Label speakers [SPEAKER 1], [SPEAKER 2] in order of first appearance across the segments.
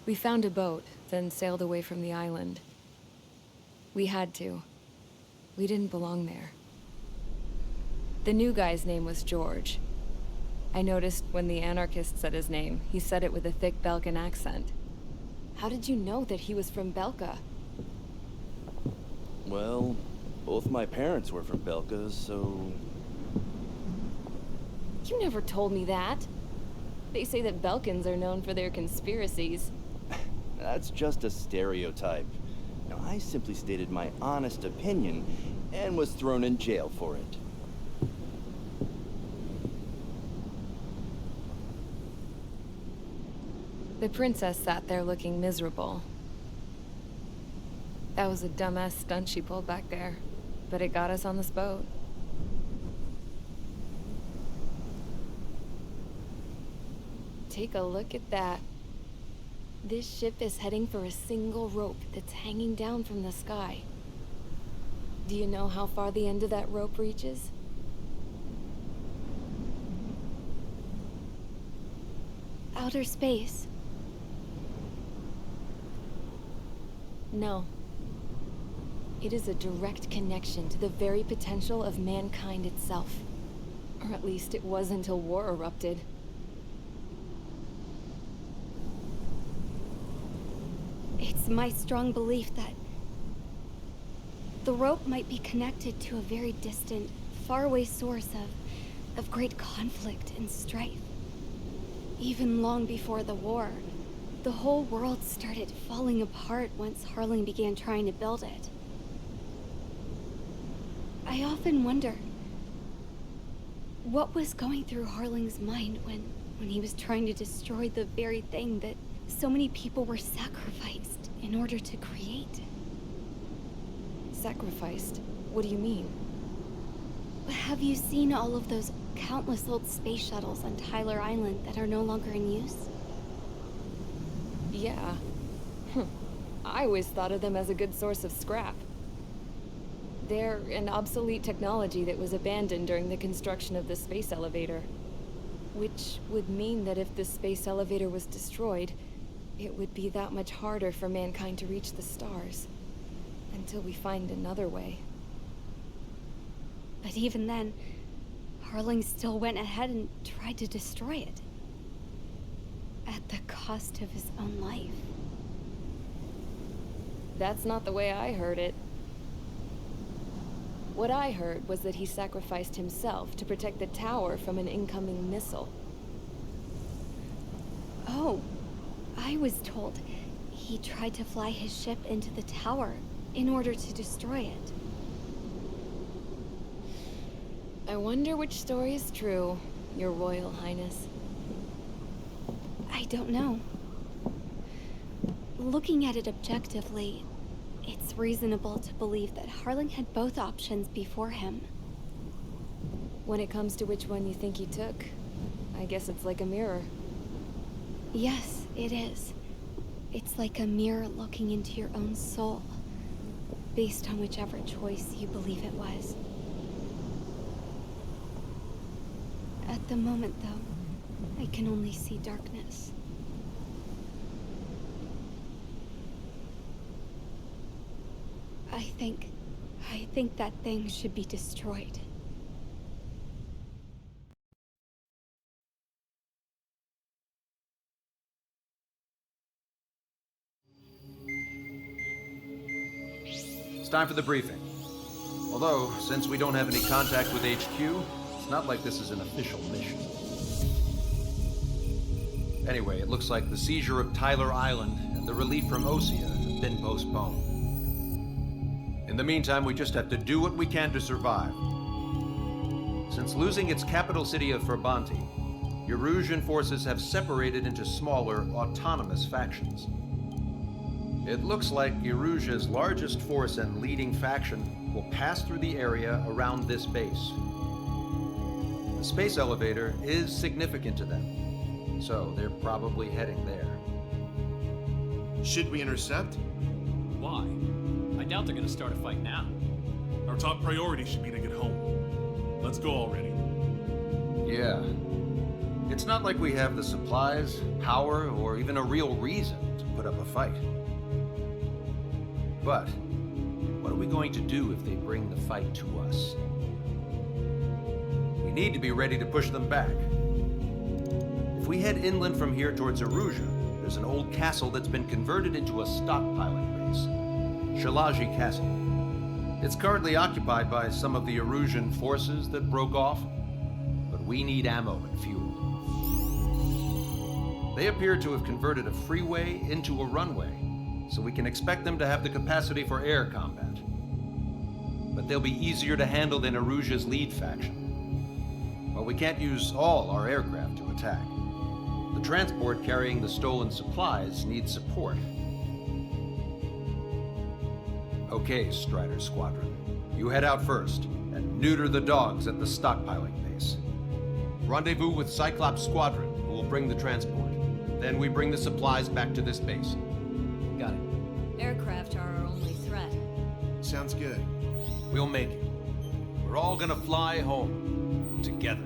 [SPEAKER 1] We found a boat, then sailed away from the island. We had to. We didn't belong there. The new guy's name was George. I noticed when the anarchist said his name, he said it with a thick Belkan accent. How did you know that he was from Belka?
[SPEAKER 2] Well, both my parents were from Belka, so...
[SPEAKER 1] You never told me that. They say that Belkans are known for their conspiracies.
[SPEAKER 2] That's just a stereotype. Now, I simply stated my honest opinion and was thrown in jail for it.
[SPEAKER 1] The princess sat there looking miserable. That was a dumbass stunt she pulled back there, but it got us on this boat. Take a look at that. This ship is heading for a single rope that's hanging down from the sky. Do you know how far the end of that rope reaches?
[SPEAKER 3] Outer space.
[SPEAKER 1] No. It is a direct connection to the very potential of mankind itself. Or at least it was until war erupted.
[SPEAKER 3] It's my strong belief that the rope might be connected to a very distant, faraway source of great conflict and strife. Even long before the war, the whole world started falling apart once Harling began trying to build it. I often wonder what was going through Harling's mind when he was trying to destroy the very thing that so many people were sacrificed in order to create.
[SPEAKER 1] Sacrificed? What do you mean?
[SPEAKER 3] Have you seen all of those countless old space shuttles on Tyler Island that are no longer in use?
[SPEAKER 1] Yeah. I always thought of them as a good source of scrap. They're an obsolete technology that was abandoned during the construction of the space elevator. Which would mean that if the space elevator was destroyed, it would be that much harder for mankind to reach the stars. Until we find another way.
[SPEAKER 3] But even then, Harling still went ahead and tried to destroy it. At the cost of his own life.
[SPEAKER 1] That's not the way I heard it. What I heard was that he sacrificed himself to protect the tower from an incoming missile.
[SPEAKER 3] Oh, I was told he tried to fly his ship into the tower in order to destroy it.
[SPEAKER 1] I wonder which story is true, Your Royal Highness.
[SPEAKER 3] I don't know. Looking at it objectively, it's reasonable to believe that Harling had both options before him.
[SPEAKER 1] When it comes to which one you think he took, I guess it's like a mirror.
[SPEAKER 3] Yes, it is. It's like a mirror looking into your own soul, based on whichever choice you believe it was. At the moment, though, I can only see darkness. I think that thing should be destroyed.
[SPEAKER 4] It's time for the briefing. Although, since we don't have any contact with HQ, it's not like this is an official mission. Anyway, it looks like the seizure of Tyler Island and the relief from Osea have been postponed. In the meantime, we just have to do what we can to survive. Since losing its capital city of Ferbanti, Erusian forces have separated into smaller, autonomous factions. It looks like Erusia's largest force and leading faction will pass through the area around this base. The space elevator is significant to them, so they're probably heading there.
[SPEAKER 5] Should we intercept?
[SPEAKER 6] Why? I doubt they're gonna start a fight now.
[SPEAKER 5] Our top priority should be to get home. Let's go already.
[SPEAKER 4] Yeah. It's not like we have the supplies, power, or even a real reason to put up a fight. But what are we going to do if they bring the fight to us? We need to be ready to push them back. If we head inland from here towards Aruja, there's an old castle that's been converted into a stockpiling base. Shalaji Castle. It's currently occupied by some of the Arujan forces that broke off, but we need ammo and fuel. They appear to have converted a freeway into a runway, so we can expect them to have the capacity for air combat. But they'll be easier to handle than Aruja's lead faction. While we can't use all our aircraft to attack, the transport carrying the stolen supplies needs support. Okay, Strider Squadron. You head out first and neuter the dogs at the stockpiling base. Rendezvous with Cyclops Squadron, who will bring the transport. Then we bring the supplies back to this base.
[SPEAKER 6] Got it.
[SPEAKER 7] Aircraft are our only threat.
[SPEAKER 8] Sounds good.
[SPEAKER 4] We'll make it. We're all gonna fly home together.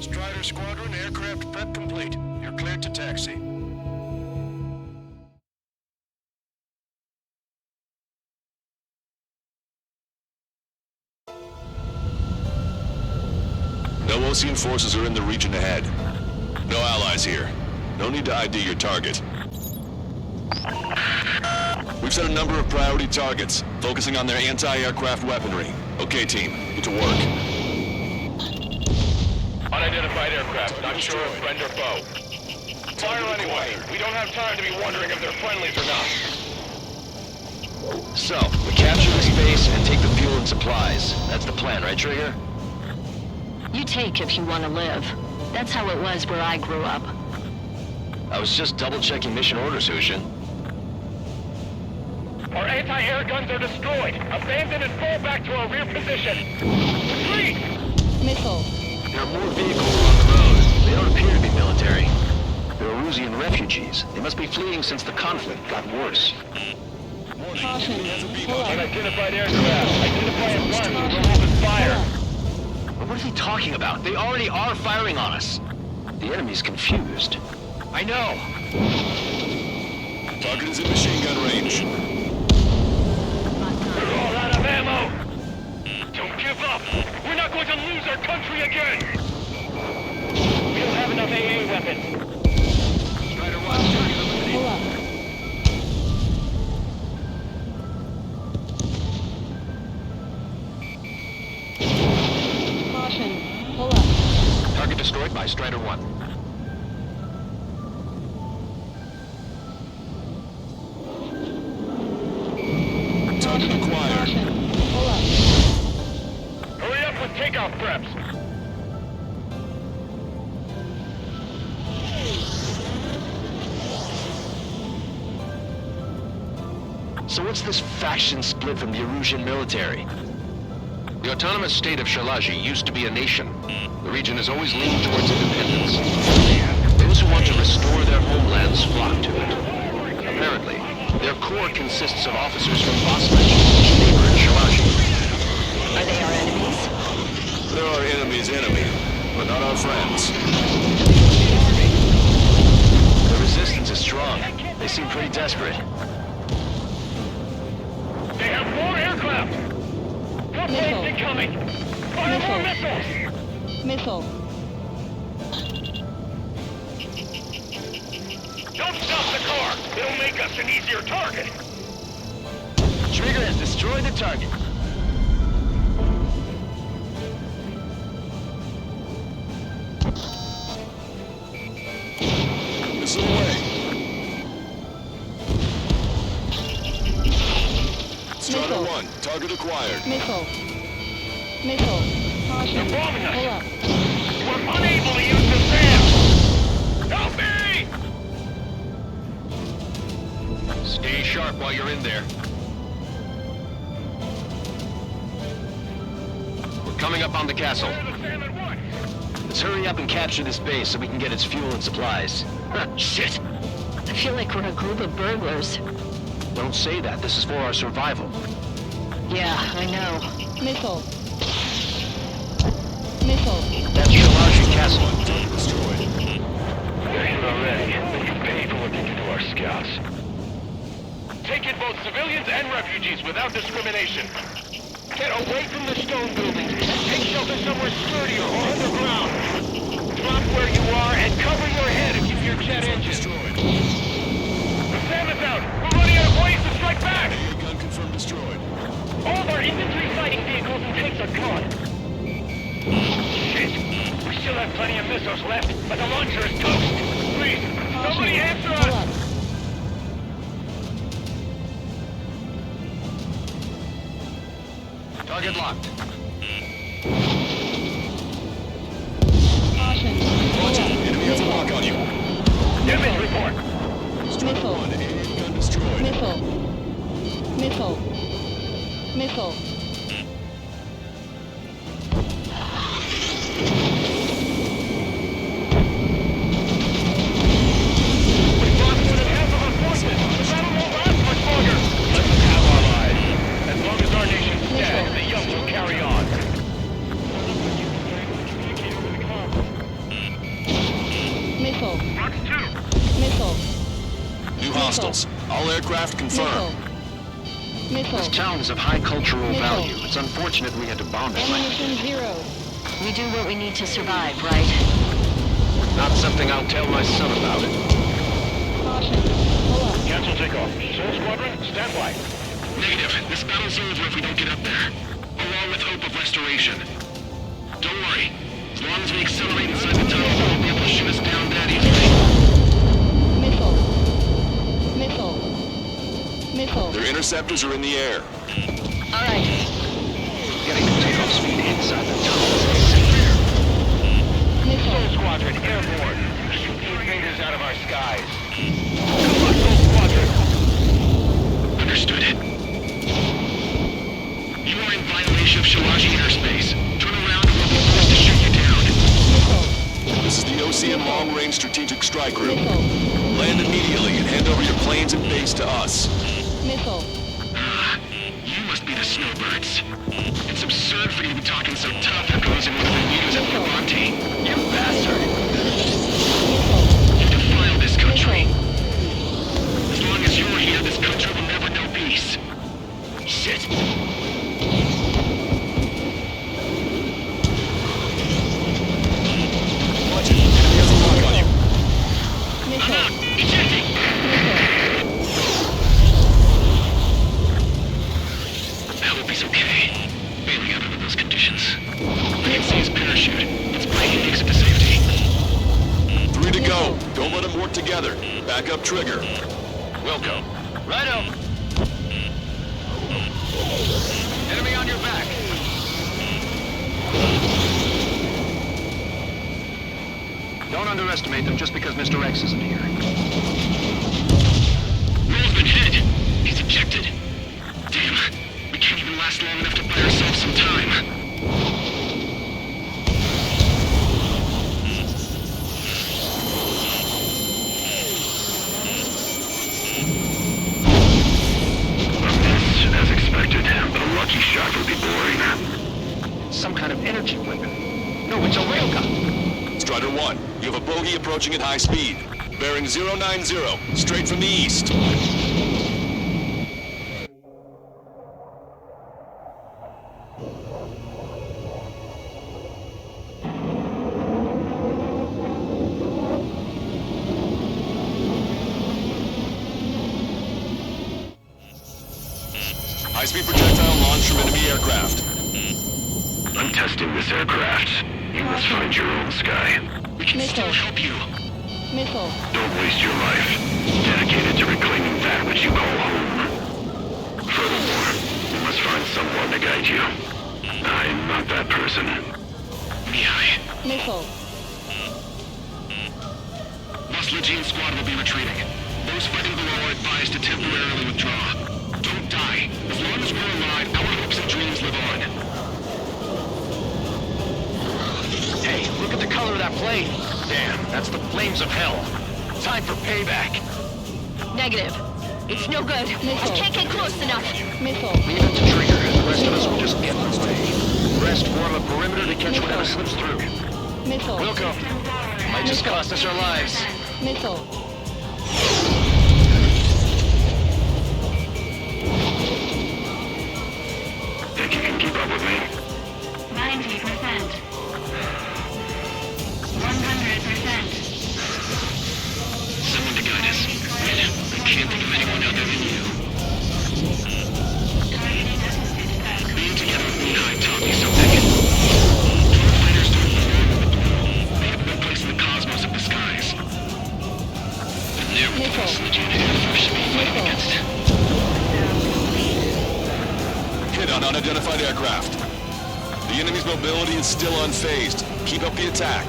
[SPEAKER 8] Strider Squadron, aircraft prep complete. You're cleared to taxi.
[SPEAKER 9] No Osean forces are in the region ahead. No allies here. No need to ID your target. We've set a number of priority targets, focusing on their anti-aircraft weaponry. Okay, team, get to work.
[SPEAKER 10] Unidentified aircraft, not sure if friend or foe. Fire anyway. We don't have time to be wondering if they're friendlies or not.
[SPEAKER 11] So, we capture this base and take the fuel and supplies. That's the plan, right, Trigger?
[SPEAKER 7] You take if you want to live. That's how it was where I grew up.
[SPEAKER 11] I was just double-checking mission orders, Hushin.
[SPEAKER 10] Our anti-air guns are destroyed. Abandon and fall back to our rear position. Retreat!
[SPEAKER 1] Missile.
[SPEAKER 11] There are more vehicles on the road. They don't appear to be military. They're Arusian refugees. They must be fleeing since the conflict got worse.
[SPEAKER 1] Caution. Pull up.
[SPEAKER 10] Unidentified aircraft. Identify at once. We'll open fire.
[SPEAKER 11] But what is he talking about? They already are firing on us. The enemy's confused. I know.
[SPEAKER 9] Target is in machine gun range.
[SPEAKER 10] We're all out of ammo. Don't give up. We're not going to lose our country again. We don't have enough AA weapons.
[SPEAKER 11] Strider right by, Strider 1.
[SPEAKER 9] Target acquired.
[SPEAKER 10] Hurry up with takeoff preps.
[SPEAKER 11] So what's this faction split from the Erusian military? The autonomous state of Shalaji used to be a nation. The region has always leaned towards independence. Those who want to restore their homelands flock to it. Apparently, their core consists of officers from Bosniak, neighbor in Shalaji.
[SPEAKER 7] Are they our enemies?
[SPEAKER 9] They're our enemy's enemy, but not our friends.
[SPEAKER 11] The resistance is strong. They seem pretty desperate.
[SPEAKER 10] They have more aircraft! Warplanes incoming! Fire more missiles!
[SPEAKER 1] Missile.
[SPEAKER 10] Don't stop the car! It'll make us an easier target!
[SPEAKER 11] Trigger has destroyed the target.
[SPEAKER 9] Missile away. Strider 1, target acquired.
[SPEAKER 1] Missile. Missile. Caution.
[SPEAKER 10] They're bombing us!
[SPEAKER 1] Pull up.
[SPEAKER 10] We're unable to use the SAM! Help me!
[SPEAKER 11] Stay sharp while you're in there. We're coming up on the castle.
[SPEAKER 10] Fire the SAM at once!
[SPEAKER 11] Let's hurry up and capture this base so we can get its fuel and supplies. Shit!
[SPEAKER 7] I feel like we're a group of burglars.
[SPEAKER 11] Don't say that. This is for our survival.
[SPEAKER 7] Yeah, I know.
[SPEAKER 1] Missile. Missile.
[SPEAKER 11] That's Shalaji Castle.
[SPEAKER 9] Target destroyed.
[SPEAKER 10] They're here already, but you pay for looking into our scouts. Take in both civilians and refugees without discrimination. Get away from the stone buildings and take shelter somewhere sturdier or underground. Drop where you are and cover your head and keep your jet engine.
[SPEAKER 9] Destroyed.
[SPEAKER 10] The SAM is out! We're running out of ways to strike back!
[SPEAKER 9] Gun confirmed destroyed.
[SPEAKER 10] All of our infantry fighting vehicles and tanks are gone. Shit! We still have plenty of missiles left, but the launcher is toast! Please, somebody answer
[SPEAKER 1] Pull
[SPEAKER 10] us!
[SPEAKER 1] up.
[SPEAKER 11] Target locked.
[SPEAKER 1] Caution. Pull up.
[SPEAKER 9] Enemy has a lock on you.
[SPEAKER 10] Damage report!
[SPEAKER 9] Strider 1, AA gun destroyed.
[SPEAKER 1] Missile. Missile. Missile.
[SPEAKER 10] We've lost more than half of our forces! The battle won't last much longer! Let them have our lives. As long as our nation's dead, the young will carry on.
[SPEAKER 1] Missile.
[SPEAKER 10] Fox 2!
[SPEAKER 1] Missile.
[SPEAKER 9] New hostiles. All aircraft confirmed.
[SPEAKER 1] Missile.
[SPEAKER 11] This town is of high cultural
[SPEAKER 1] Missile.
[SPEAKER 11] value. It's unfortunate we had to bomb it.
[SPEAKER 1] Ammunition 0.
[SPEAKER 7] We do what we need to survive, right?
[SPEAKER 11] Not something I'll tell my son about.
[SPEAKER 1] Caution. Pull up.
[SPEAKER 10] Cancel takeoff. Soul Squadron, stand by.
[SPEAKER 9] Negative. This battle's over if we don't get up there. Along with hope of restoration. Don't worry. As long as we accelerate inside the tunnel, they won't be able to shoot us down that easily.
[SPEAKER 1] Missile. Missile. Missile.
[SPEAKER 9] Their interceptors are in the air.
[SPEAKER 7] All right.
[SPEAKER 11] Getting the takeoff speed inside the tunnel.
[SPEAKER 10] Soul
[SPEAKER 1] Missile.
[SPEAKER 10] Squadron, airborne. Shoot the invaders out of our skies. Come on, Soul Squadron.
[SPEAKER 9] Understood. You are in violation of Shalaji airspace. Turn around or we'll be forced to shoot you down.
[SPEAKER 1] Missile.
[SPEAKER 9] This is the OCM Long Range Strategic Strike Group.
[SPEAKER 1] Missile.
[SPEAKER 9] Land immediately and hand over your planes and base to us.
[SPEAKER 1] Missile.
[SPEAKER 9] You must be the snowbirds. It's absurd for you to be talking so tough after losing one of the leaders at Levante. You bastard!
[SPEAKER 1] Missile.
[SPEAKER 9] You defile this country.
[SPEAKER 1] Missile.
[SPEAKER 9] As long as you're here, this country will never know peace. Shit. Watch it. Enemy has a lock on you.
[SPEAKER 1] Missile.
[SPEAKER 9] Ejecting. I hope he's okay. Bailing out under those conditions. I can see his parachute. It's breaking
[SPEAKER 11] Don't let them work together. Back up trigger. Wilco.
[SPEAKER 10] Righto. Enemy on your back.
[SPEAKER 11] Don't underestimate them just because Mr. X isn't here.
[SPEAKER 9] Roll's been hit. He's ejected. Damn. We can't even last long enough to buy ourselves some time. As expected, but a lucky shot would be boring.
[SPEAKER 11] Some kind of energy weapon. No, it's a railgun.
[SPEAKER 12] Strider 1, you have a bogey approaching at high speed. Bearing 090, straight from the east. High-speed projectile launch from enemy aircraft.
[SPEAKER 9] I'm testing this aircraft. You must find your own sky. We can still help you.
[SPEAKER 1] Missile.
[SPEAKER 9] Don't waste your life. Dedicated to reclaiming that which you call home. Furthermore, you must find someone to guide you. I'm not that person. Mihai.
[SPEAKER 1] Missile.
[SPEAKER 9] Lost Legion squad will be retreating. Those fighting below are advised to temporarily withdraw. Don't die. As long as we're alive, our hopes and dreams live on.
[SPEAKER 11] Hey, look at the color of that plane. Damn, that's the flames of hell. Time for payback.
[SPEAKER 7] Negative. It's no good. I can't get close enough.
[SPEAKER 1] Missile.
[SPEAKER 11] Leave it to trigger. The rest of us will just get in the way. The rest form a perimeter to catch whatever slips through.
[SPEAKER 1] Missile.
[SPEAKER 11] Wilco. Might just cost us our lives.
[SPEAKER 1] Missile.
[SPEAKER 9] Think you can keep up with me?
[SPEAKER 7] 90%. 100%.
[SPEAKER 9] Someone to guide us. Wait, I can't think of anyone other than you. Being together with Mihai taught me something. True fighters don't belong in the world. They have no place in the cosmos of the skies. And they're what the Lost Legion Air Force should be fighting against.
[SPEAKER 12] Hit on unidentified aircraft. The enemy's mobility is still unfazed. Keep up the attack.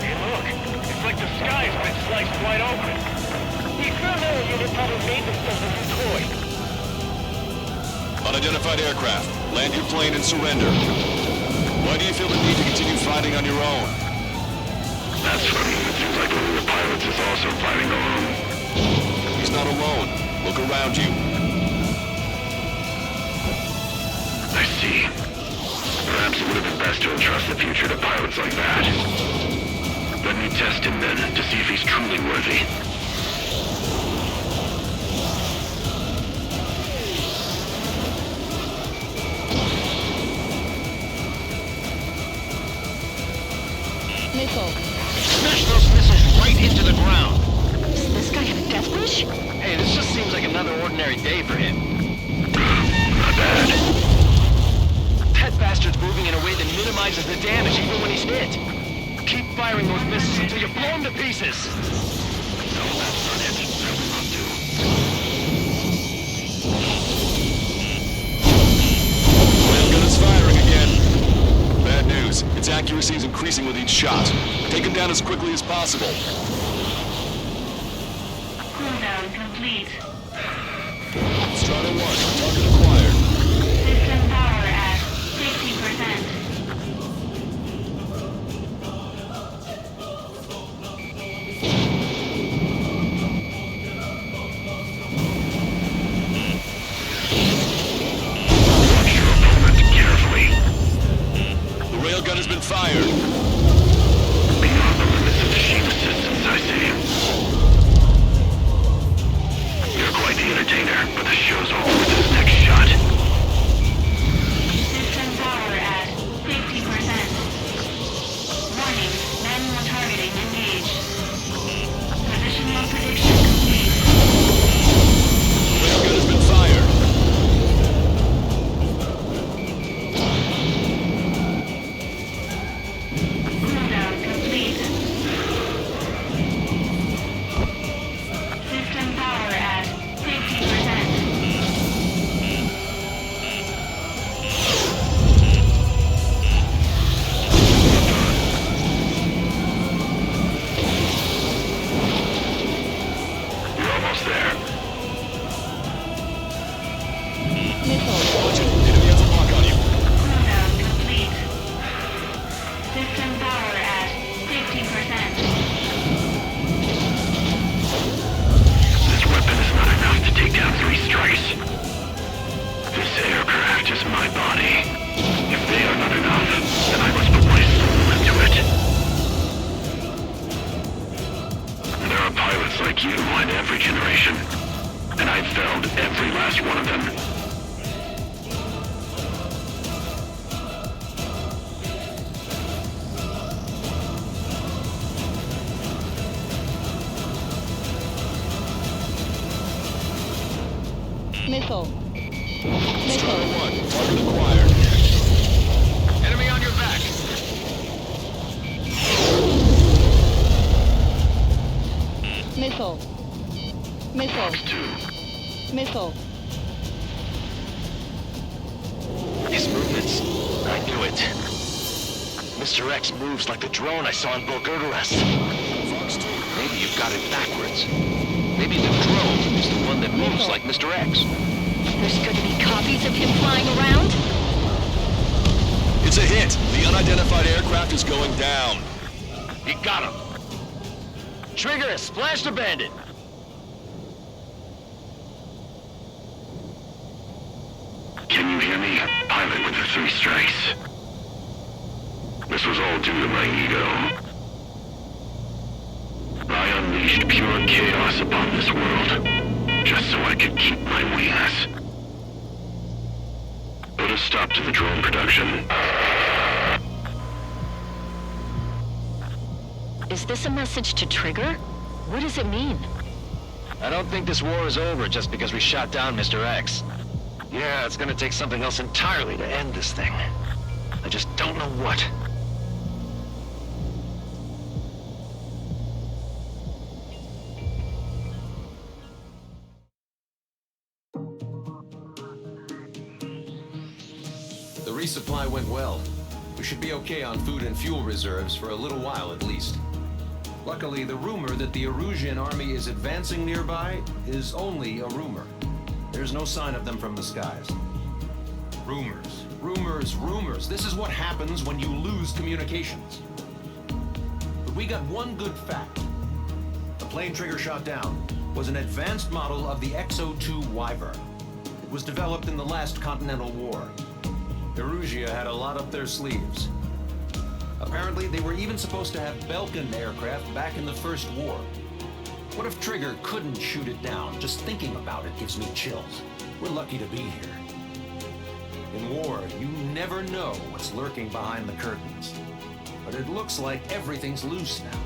[SPEAKER 10] Hey, look. It's like the sky's been sliced wide open. The experimental unit probably made themselves a new toy.
[SPEAKER 12] Unidentified aircraft. Land your plane and surrender. Why do you feel the need to continue fighting on your own?
[SPEAKER 9] That's funny. It seems like one of the pilots is also fighting alone.
[SPEAKER 12] He's not alone. Look around you.
[SPEAKER 9] I see. Perhaps it would have been best to entrust the future to pilots like that. Let me test him then, to see if he's truly worthy.
[SPEAKER 1] Missile.
[SPEAKER 11] Smash those missiles right into the ground.
[SPEAKER 7] Does this guy have a death wish?
[SPEAKER 11] Hey, this just seems like another ordinary day for him.
[SPEAKER 9] Not bad.
[SPEAKER 11] That bastard's moving in a way that minimizes the damage even when he's hit. Keep firing those missiles until you blow him to pieces.
[SPEAKER 9] No, that's not it. I will not do.
[SPEAKER 12] Railgun is firing again. Bad news. Its accuracy is increasing with each shot. Take him down as quickly as possible.
[SPEAKER 7] Cooldown complete.
[SPEAKER 12] Strider 1, target acquired.
[SPEAKER 7] System power at 50%.
[SPEAKER 9] Watch your opponent carefully.
[SPEAKER 12] The railgun has been fired.
[SPEAKER 9] Beyond the limits of machine assistance, I see. You're quite the entertainer, but the show's over with this next shot. You and every generation. And I've felled every last one of them.
[SPEAKER 7] Missile.
[SPEAKER 12] Strider 1, target acquired.
[SPEAKER 11] Enemy on your back.
[SPEAKER 7] Missile. Missile.
[SPEAKER 9] Fox 2.
[SPEAKER 7] Missile.
[SPEAKER 11] His movements. I knew it. Mr. X moves like the drone I saw in Bulgurgarest. Maybe you've got it backwards. Maybe the drone is the one that moves like Mr. X.
[SPEAKER 7] There's going to be copies of him flying around?
[SPEAKER 12] It's a hit. The unidentified aircraft is going down.
[SPEAKER 11] You got him. Trigger has splashed a bandit.
[SPEAKER 9] Can you hear me? Pilot with the 3 strikes. This was all due to my ego. I unleashed pure chaos upon this world, just so I could keep my wings. Put a stop to the drone production.
[SPEAKER 7] Is this a message to Trigger? What does it mean?
[SPEAKER 11] I don't think this war is over just because we shot down Mr. X. Yeah, it's gonna take something else entirely to end this thing. I just don't know what.
[SPEAKER 4] The resupply went well. We should be okay on food and fuel reserves for a little while at least. Luckily, the rumor that the Erusian army is advancing nearby is only a rumor. There's no sign of them from the skies. Rumors, rumors, rumors. This is what happens when you lose communications. But we got one good fact. The plane Trigger shot down was an advanced model of the XO2 Wyvern. It was developed in the last Continental War. Erusia had a lot up their sleeves. Apparently, they were even supposed to have Belkin aircraft back in the First War. What if Trigger couldn't shoot it down? Just thinking about it gives me chills. We're lucky to be here. In war, you never know what's lurking behind the curtains. But it looks like everything's loose now.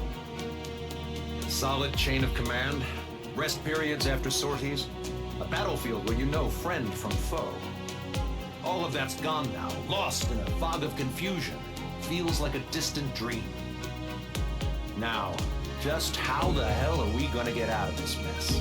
[SPEAKER 4] A solid chain of command, rest periods after sorties, a battlefield where you know friend from foe. All of that's gone now, lost in a fog of confusion. Feels like a distant dream. Now, just how the hell are we gonna get out of this mess?